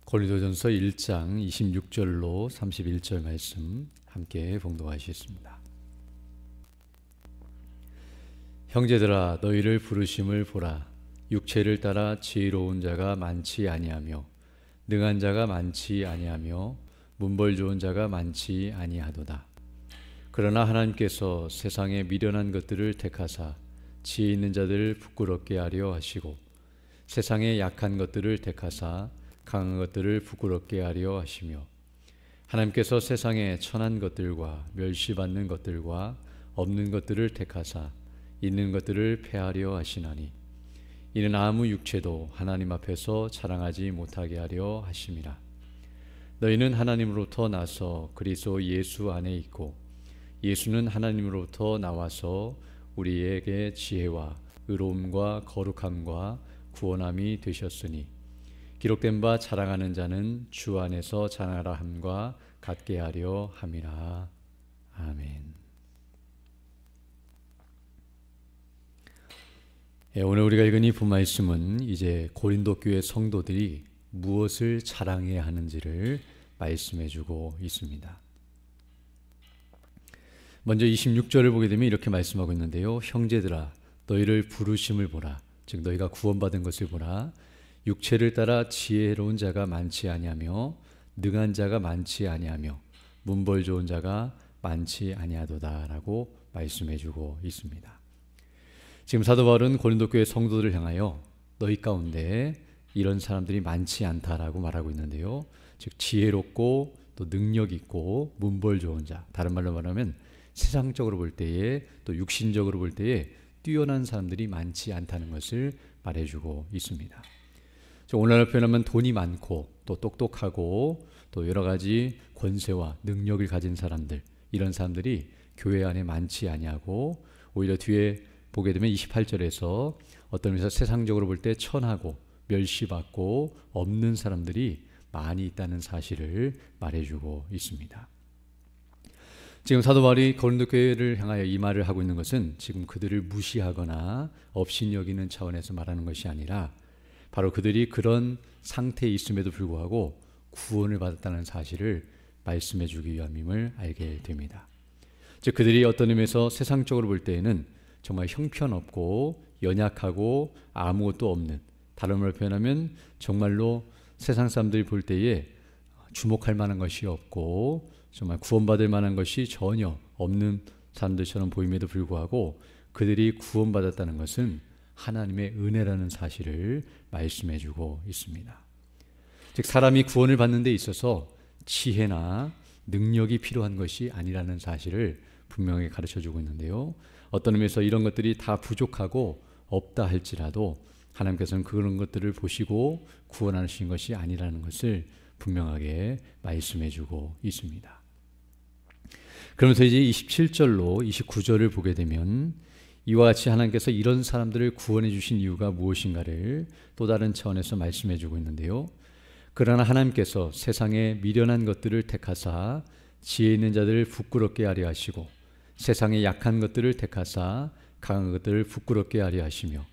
고린도전서 1장 26절로 31절 말씀 함께 봉독하시겠습니다. 형제들아, 너희를 부르심을 보라. 육체를 따라 지혜로운 자가 많지 아니하며 능한 자가 많지 아니하며 문벌 좋은 자가 많지 아니하도다. 그러나 하나님께서 세상에 미련한 것들을 택하사 지혜 있는 자들을 부끄럽게 하려 하시고 세상에 약한 것들을 택하사 강한 것들을 부끄럽게 하려 하시며 하나님께서 세상에 천한 것들과 멸시받는 것들과 없는 것들을 택하사 있는 것들을 폐하려 하시나니 이는 아무 육체도 하나님 앞에서 자랑하지 못하게 하려 하심이라. 너희는 하나님으로부터 나서 그리스도 예수 안에 있고 예수는 하나님으로부터 나와서 우리에게 지혜와 의로움과 거룩함과 구원함이 되셨으니 기록된 바 자랑하는 자는 주 안에서 자랑하라 함과 같게 하려 함이라. 아멘. 오늘 우리가 읽은 이 본말씀은 이제 고린도 교회 성도들이 무엇을 자랑해야 하는지를 말씀해 주고 있습니다. 먼저 26절을 보게 되면 이렇게 말씀하고 있는데요. 형제들아, 너희를 부르심을 보라. 즉 너희가 구원받은 것을 보라. 육체를 따라 지혜로운 자가 많지 아니하며 능한 자가 많지 아니하며 문벌 좋은 자가 많지 아니하도다라고 말씀해 주고 있습니다. 지금 사도 바울은 고린도 교회 성도들을 향하여 너희 가운데 이런 사람들이 많지 않다라고 말하고 있는데요. 즉 지혜롭고 또 능력 있고 문벌 좋은 자, 다른 말로 말하면 세상적으로 볼 때에 또 육신적으로 볼 때에 뛰어난 사람들이 많지 않다는 것을 말해주고 있습니다. 오늘날 표현하면 돈이 많고 또 똑똑하고 또 여러 가지 권세와 능력을 가진 사람들, 이런 사람들이 교회 안에 많지 아니하고 오히려 뒤에 보게 되면 28절에서 어떤 의미에서 세상적으로 볼 때 천하고 멸시받고 없는 사람들이 많이 있다는 사실을 말해주고 있습니다. 지금 사도 바울이 고린도 교회를 향하여 이 말을 하고 있는 것은 지금 그들을 무시하거나 업신여기는 차원에서 말하는 것이 아니라 바로 그들이 그런 상태에 있음에도 불구하고 구원을 받았다는 사실을 말씀해 주기 위함임을 알게 됩니다. 즉 그들이 어떤 의미에서 세상적으로 볼 때에는 정말 형편없고 연약하고 아무것도 없는, 다른 말로 표현하면 정말로 세상 사람들이 볼 때에 주목할 만한 것이 없고 정말 구원받을 만한 것이 전혀 없는 사람들처럼 보임에도 불구하고 그들이 구원받았다는 것은 하나님의 은혜라는 사실을 말씀해 주고 있습니다. 즉 사람이 구원을 받는 데 있어서 지혜나 능력이 필요한 것이 아니라는 사실을 분명히 가르쳐 주고 있는데요. 어떤 의미에서 이런 것들이 다 부족하고 없다 할지라도 하나님께서는 그런 것들을 보시고 구원하신 것이 아니라는 것을 분명하게 말씀해 주고 있습니다. 그러면서 이제 27절로 29절을 보게 되면 이와 같이 하나님께서 이런 사람들을 구원해 주신 이유가 무엇인가를 또 다른 차원에서 말씀해 주고 있는데요. 그러나 하나님께서 세상에 미련한 것들을 택하사 지혜 있는 자들을 부끄럽게 하려 하시고 세상에 약한 것들을 택하사 강한 것들을 부끄럽게 하려 하시며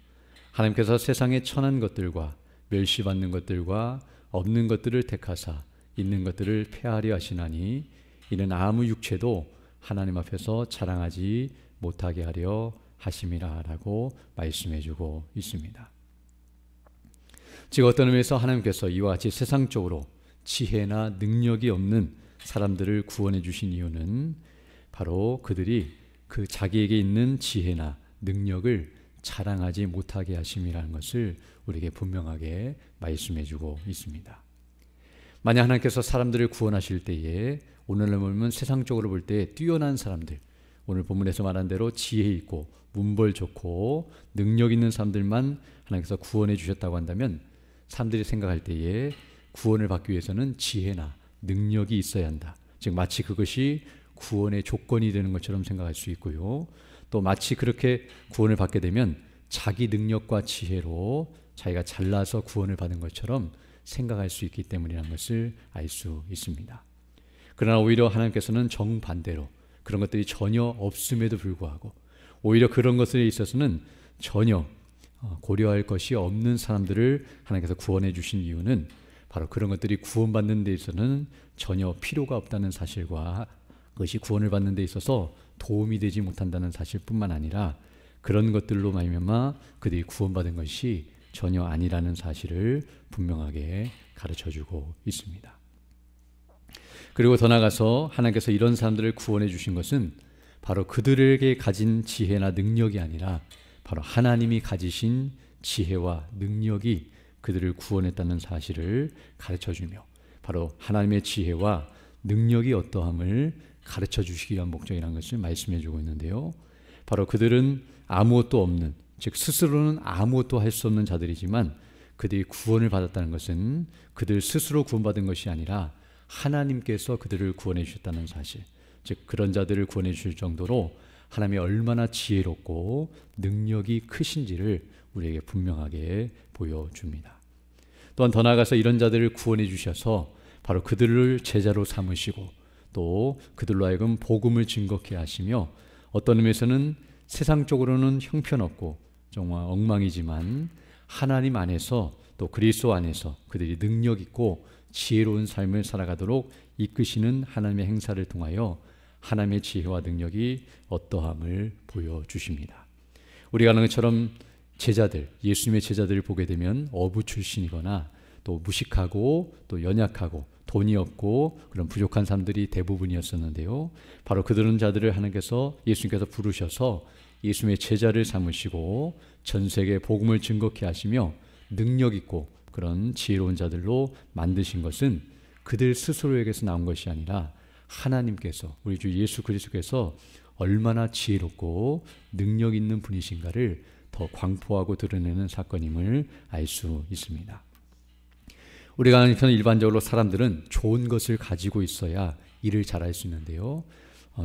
하나님께서 세상에 천한 것들과 멸시받는 것들과 없는 것들을 택하사 있는 것들을 폐하려 하시나니 이는 아무 육체도 하나님 앞에서 자랑하지 못하게 하려 하심이라 라고 말씀해 주고 있습니다. 즉 어떤 의미에서 하나님께서 이와 같이 세상적으로 지혜나 능력이 없는 사람들을 구원해 주신 이유는 바로 그들이 그 자기에게 있는 지혜나 능력을 자랑하지 못하게 하심이라는 것을 우리에게 분명하게 말씀해 주고 있습니다. 만약 하나님께서 사람들을 구원하실 때에 오늘날 보면 세상적으로 볼 때 뛰어난 사람들, 오늘 본문에서 말한 대로 지혜 있고 문벌 좋고 능력 있는 사람들만 하나님께서 구원해 주셨다고 한다면 사람들이 생각할 때에 구원을 받기 위해서는 지혜나 능력이 있어야 한다. 즉 마치 그것이 구원의 조건이 되는 것처럼 생각할 수 있고요. 또 마치 그렇게 구원을 받게 되면 자기 능력과 지혜로 자기가 잘나서 구원을 받은 것처럼 생각할 수 있기 때문이라는 것을 알 수 있습니다. 그러나 오히려 하나님께서는 정반대로 그런 것들이 전혀 없음에도 불구하고 오히려 그런 것에 있어서는 전혀 고려할 것이 없는 사람들을 하나님께서 구원해 주신 이유는 바로 그런 것들이 구원받는 데 있어서는 전혀 필요가 없다는 사실과 그것이 구원을 받는 데 있어서 도움이 되지 못한다는 사실뿐만 아니라 그런 것들로 말미암아 그들이 구원받은 것이 전혀 아니라는 사실을 분명하게 가르쳐주고 있습니다. 그리고 더 나아가서 하나님께서 이런 사람들을 구원해 주신 것은 바로 그들에게 가진 지혜나 능력이 아니라 바로 하나님이 가지신 지혜와 능력이 그들을 구원했다는 사실을 가르쳐주며 바로 하나님의 지혜와 능력이 어떠함을 가르쳐 주시기 위한 목적이라는 것을 말씀해 주고 있는데요. 바로 그들은 아무것도 없는, 즉 스스로는 아무것도 할 수 없는 자들이지만 그들이 구원을 받았다는 것은 그들 스스로 구원받은 것이 아니라 하나님께서 그들을 구원해 주셨다는 사실, 즉 그런 자들을 구원해 주실 정도로 하나님이 얼마나 지혜롭고 능력이 크신지를 우리에게 분명하게 보여줍니다. 또한 더 나아가서 이런 자들을 구원해 주셔서 바로 그들을 제자로 삼으시고 또 그들로 하여금 복음을 증거케 하시며 어떤 의미에서는 세상적으로는 형편없고 정말 엉망이지만 하나님 안에서 또 그리스도 안에서 그들이 능력 있고 지혜로운 삶을 살아가도록 이끄시는 하나님의 행사를 통하여 하나님의 지혜와 능력이 어떠함을 보여주십니다. 우리가 아는 것처럼 제자들, 예수님의 제자들을 보게 되면 어부 출신이거나 또 무식하고 또 연약하고 돈이 없고 그런 부족한 사람들이 대부분이었었는데요. 바로 그들은 자들을 하나님께서 예수님께서 부르셔서 예수님의 제자를 삼으시고 전 세계에 복음을 증거케 하시며 능력 있고 그런 지혜로운 자들로 만드신 것은 그들 스스로에게서 나온 것이 아니라 하나님께서 우리 주 예수 그리스도께서 얼마나 지혜롭고 능력 있는 분이신가를 더 광포하고 드러내는 사건임을 알 수 있습니다. 우리가 아는 일반적으로 사람들은 좋은 것을 가지고 있어야 일을 잘할 수 있는데요.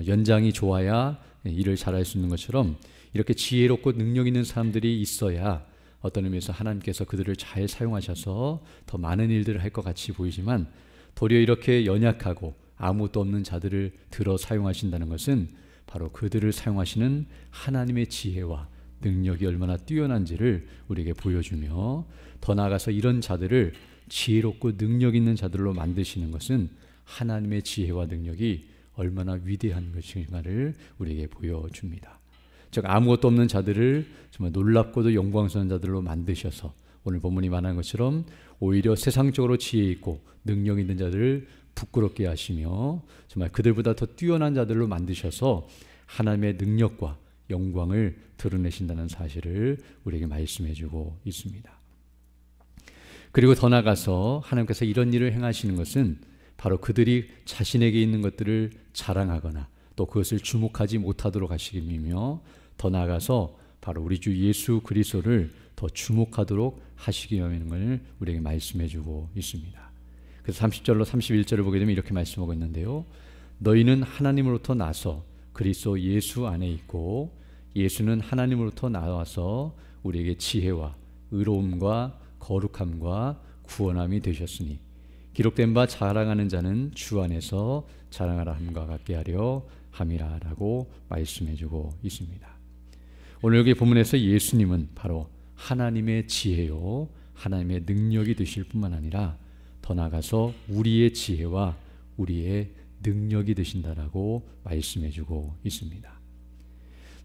연장이 좋아야 일을 잘할 수 있는 것처럼 이렇게 지혜롭고 능력 있는 사람들이 있어야 어떤 의미에서 하나님께서 그들을 잘 사용하셔서 더 많은 일들을 할 것 같이 보이지만 도리어 이렇게 연약하고 아무것도 없는 자들을 들어 사용하신다는 것은 바로 그들을 사용하시는 하나님의 지혜와 능력이 얼마나 뛰어난지를 우리에게 보여주며 더 나아가서 이런 자들을 지혜롭고 능력 있는 자들로 만드시는 것은 하나님의 지혜와 능력이 얼마나 위대한 것인가를 우리에게 보여줍니다. 즉 아무것도 없는 자들을 정말 놀랍고도 영광스러운 자들로 만드셔서 오늘 본문이 말하는 것처럼 오히려 세상적으로 지혜 있고 능력 있는 자들을 부끄럽게 하시며 정말 그들보다 더 뛰어난 자들로 만드셔서 하나님의 능력과 영광을 드러내신다는 사실을 우리에게 말씀해 주고 있습니다. 그리고 더 나아가서 하나님께서 이런 일을 행하시는 것은 바로 그들이 자신에게 있는 것들을 자랑하거나 또 그것을 주목하지 못하도록 하시기이며 더 나아가서 바로 우리 주 예수 그리스도를 더 주목하도록 하시기 위함인 것을 우리에게 말씀해 주고 있습니다. 그래서 30절로 31절을 보게 되면 이렇게 말씀하고 있는데요. 너희는 하나님으로부터 나서 그리스도 예수 안에 있고 예수는 하나님으로부터 나와서 우리에게 지혜와 의로움과 거룩함과 구원함이 되셨으니 기록된 바 자랑하는 자는 주 안에서 자랑하라 함과 같게 하려 함이라라고 말씀해 주고 있습니다. 오늘 여기 본문에서 예수님은 바로 하나님의 지혜요 하나님의 능력이 되실 뿐만 아니라 더 나아가서 우리의 지혜와 우리의 능력이 되신다라고 말씀해 주고 있습니다.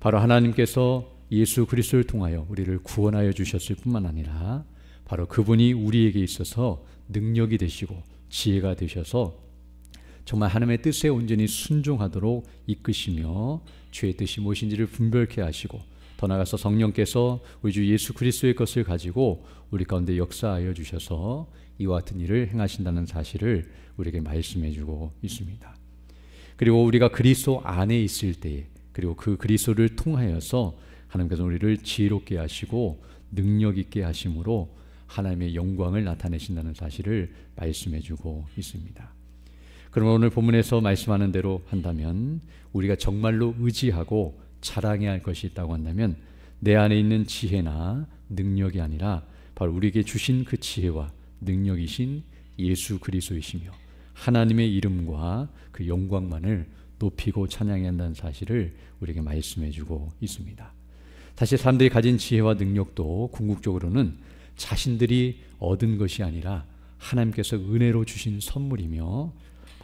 바로 하나님께서 예수 그리스도를 통하여 우리를 구원하여 주셨을 뿐만 아니라 바로 그분이 우리에게 있어서 능력이 되시고 지혜가 되셔서 정말 하나님의 뜻에 온전히 순종하도록 이끄시며 주의 뜻이 무엇인지를 분별케 하시고 더 나아가서 성령께서 우리 주 예수 그리스도의 것을 가지고 우리 가운데 역사하여 주셔서 이와 같은 일을 행하신다는 사실을 우리에게 말씀해 주고 있습니다. 그리고 우리가 그리스도 안에 있을 때에 그리고 그 그리스도를 통하여서 하나님께서 우리를 지혜롭게 하시고 능력 있게 하심으로 하나님의 영광을 나타내신다는 사실을 말씀해 주고 있습니다. 그러면 오늘 본문에서 말씀하는 대로 한다면 우리가 정말로 의지하고 자랑해야 할 것이 있다고 한다면 내 안에 있는 지혜나 능력이 아니라 바로 우리에게 주신 그 지혜와 능력이신 예수 그리스도이시며 하나님의 이름과 그 영광만을 높이고 찬양해야 한다는 사실을 우리에게 말씀해 주고 있습니다. 사실 사람들이 가진 지혜와 능력도 궁극적으로는 자신들이 얻은 것이 아니라 하나님께서 은혜로 주신 선물이며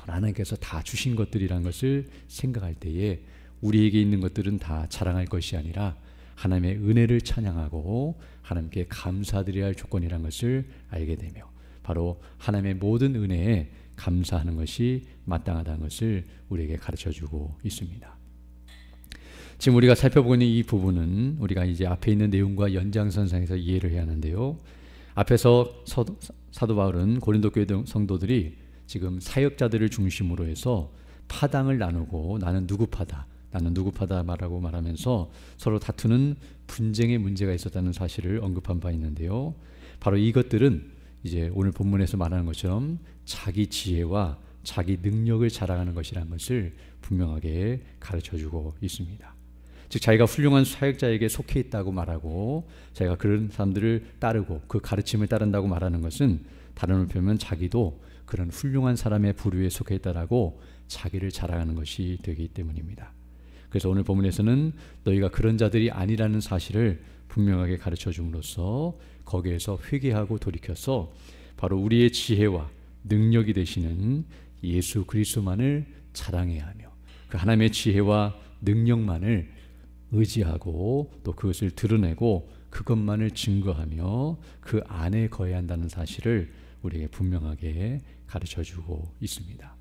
하나님께서 다 주신 것들이란 것을 생각할 때에 우리에게 있는 것들은 다 자랑할 것이 아니라 하나님의 은혜를 찬양하고 하나님께 감사드려야 할 조건이란 것을 알게 되며 바로 하나님의 모든 은혜에 감사하는 것이 마땅하다는 것을 우리에게 가르쳐주고 있습니다. 지금 우리가 살펴보고 있는 이 부분은 우리가 이제 앞에 있는 내용과 연장선상에서 이해를 해야 하는데요. 앞에서 사도 바울은 고린도 교회 성도들이 지금 사역자들을 중심으로 해서 파당을 나누고 나는 누구 파다 말하고 말하면서 서로 다투는 분쟁의 문제가 있었다는 사실을 언급한 바 있는데요. 바로 이것들은 이제 오늘 본문에서 말하는 것처럼 자기 지혜와 자기 능력을 자랑하는 것이라는 것을 분명하게 가르쳐주고 있습니다. 즉 자기가 훌륭한 사역자에게 속해 있다고 말하고 자기가 그런 사람들을 따르고 그 가르침을 따른다고 말하는 것은 다른 의미로 표현하면 자기도 그런 훌륭한 사람의 부류에 속해 있다라고 자기를 자랑하는 것이 되기 때문입니다. 그래서 오늘 본문에서는 너희가 그런 자들이 아니라는 사실을 분명하게 가르쳐 줌으로써 거기에서 회개하고 돌이켜서 바로 우리의 지혜와 능력이 되시는 예수 그리스도만을 자랑해야 하며 그 하나님의 지혜와 능력만을 의지하고 또 그것을 드러내고 그것만을 증거하며 그 안에 거해야 한다는 사실을 우리에게 분명하게 가르쳐주고 있습니다.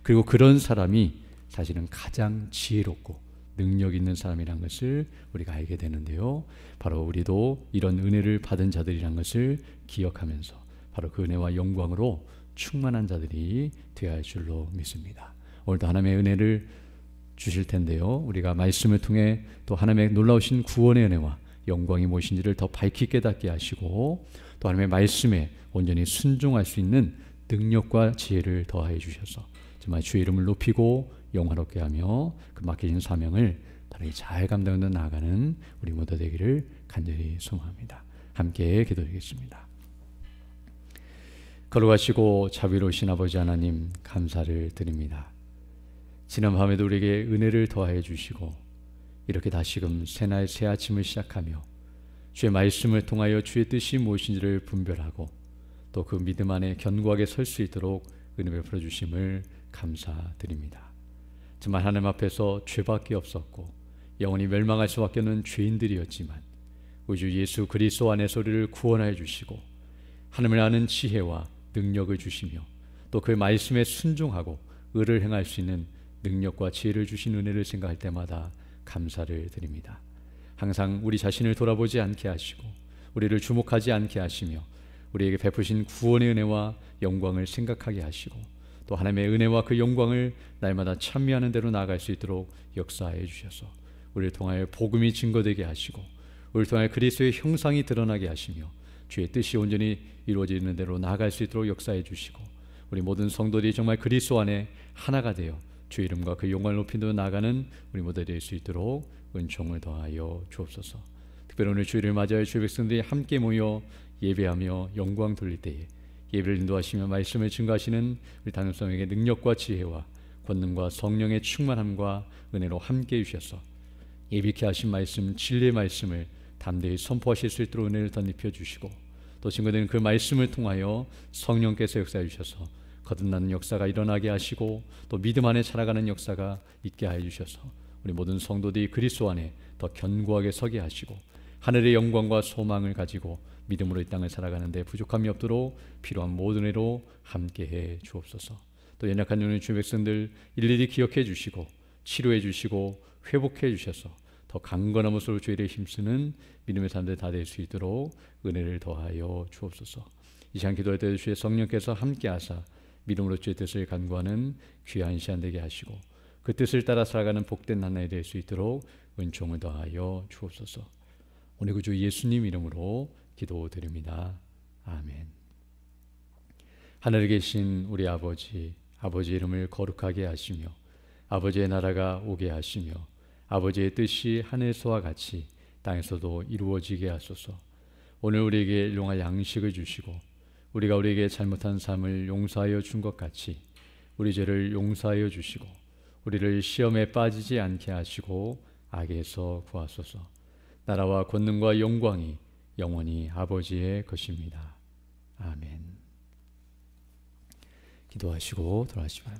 그리고 그런 사람이 사실은 가장 지혜롭고 능력 있는 사람이란 것을 우리가 알게 되는데요. 바로 우리도 이런 은혜를 받은 자들이란 것을 기억하면서 바로 그 은혜와 영광으로 충만한 자들이 되어야 할 줄로 믿습니다. 오늘도 하나님의 은혜를 주실 텐데요. 우리가 말씀을 통해 또 하나님의 놀라우신 구원의 은혜와 영광이 무엇인지를 더 밝히 깨닫게 하시고 또 하나님의 말씀에 온전히 순종할 수 있는 능력과 지혜를 더하여 주셔서 정말 주의 이름을 높이고 영화롭게 하며 그 맡기신 사명을 바르게 잘 감당하며 나아가는 우리 모두 되기를 간절히 소망합니다. 함께 기도드리겠습니다. 걸어가시고 자비로우신 아버지 하나님 감사를 드립니다. 지난 밤에도 우리에게 은혜를 더하여 주시고 이렇게 다시금 새날 새 아침을 시작하며 주의 말씀을 통하여 주의 뜻이 무엇인지를 분별하고 또 그 믿음 안에 견고하게 설 수 있도록 은혜 베풀어 주심을 감사드립니다. 정말 하나님 앞에서 죄밖에 없었고 영원히 멸망할 수밖에 없는 죄인들이었지만 우리 주 예수 그리스도 안에서 우리를 구원하여 주시고 하나님을 아는 지혜와 능력을 주시며 또 그 말씀에 순종하고 의를 행할 수 있는 능력과 지혜를 주신 은혜를 생각할 때마다 감사를 드립니다. 항상 우리 자신을 돌아보지 않게 하시고 우리를 주목하지 않게 하시며 우리에게 베푸신 구원의 은혜와 영광을 생각하게 하시고 또 하나님의 은혜와 그 영광을 날마다 찬미하는 대로 나아갈 수 있도록 역사해 주셔서 우리를 통하여 복음이 증거되게 하시고 우리를 통하여 그리스도의 형상이 드러나게 하시며 주의 뜻이 온전히 이루어지는 대로 나아갈 수 있도록 역사해 주시고 우리 모든 성도들이 정말 그리스도 안에 하나가 되어 주의 이름과 그 영광을 높이며 나아가는 우리 모두 될 수 있도록 은총을 더하여 주옵소서. 특별히 오늘 주일을 맞이하여 주의 백성들이 함께 모여 예배하며 영광 돌릴 때에 예배를 인도하시며 말씀을 증거하시는 우리 단임성에게 능력과 지혜와 권능과 성령의 충만함과 은혜로 함께 해주셔서 예비케 하신 말씀 진리의 말씀을 담대히 선포하실 수 있도록 은혜를 덧입혀 주시고 또 증거되는 그 말씀을 통하여 성령께서 역사해 주셔서 거듭나는 역사가 일어나게 하시고 또 믿음 안에 살아가는 역사가 있게 하여 주셔서 우리 모든 성도들이 그리스도 안에 더 견고하게 서게 하시고 하늘의 영광과 소망을 가지고 믿음으로 이 땅을 살아가는데 부족함이 없도록 필요한 모든 애로 함께해 주옵소서. 또 연약한 영혼의 주의 백성들 일일이 기억해 주시고 치료해 주시고 회복해 주셔서 더 강건한 모습으로 주의 일에 힘쓰는 믿음의 사람들 다 될 수 있도록 은혜를 더하여 주옵소서. 이 시간 기도할 때 주의 성령께서 함께하사 믿음으로 주의 뜻을 간구하는 귀한 시간 되게 하시고 그 뜻을 따라 살아가는 복된 하나가 될 수 있도록 은총을 더하여 주옵소서. 오늘 그 주 예수님 이름으로 기도드립니다. 아멘. 하늘에 계신 우리 아버지, 아버지의 이름을 거룩하게 하시며 아버지의 나라가 오게 하시며 아버지의 뜻이 하늘에서와 같이 땅에서도 이루어지게 하소서. 오늘 우리에게 일용할 양식을 주시고 우리가 우리에게 잘못한 삶을 용서하여 준 것 같이 우리 죄를 용서하여 주시고 우리를 시험에 빠지지 않게 하시고 악에서 구하소서. 나라와 권능과 영광이 영원히 아버지의 것입니다. 아멘. 기도하시고 돌아가시기 바랍니다.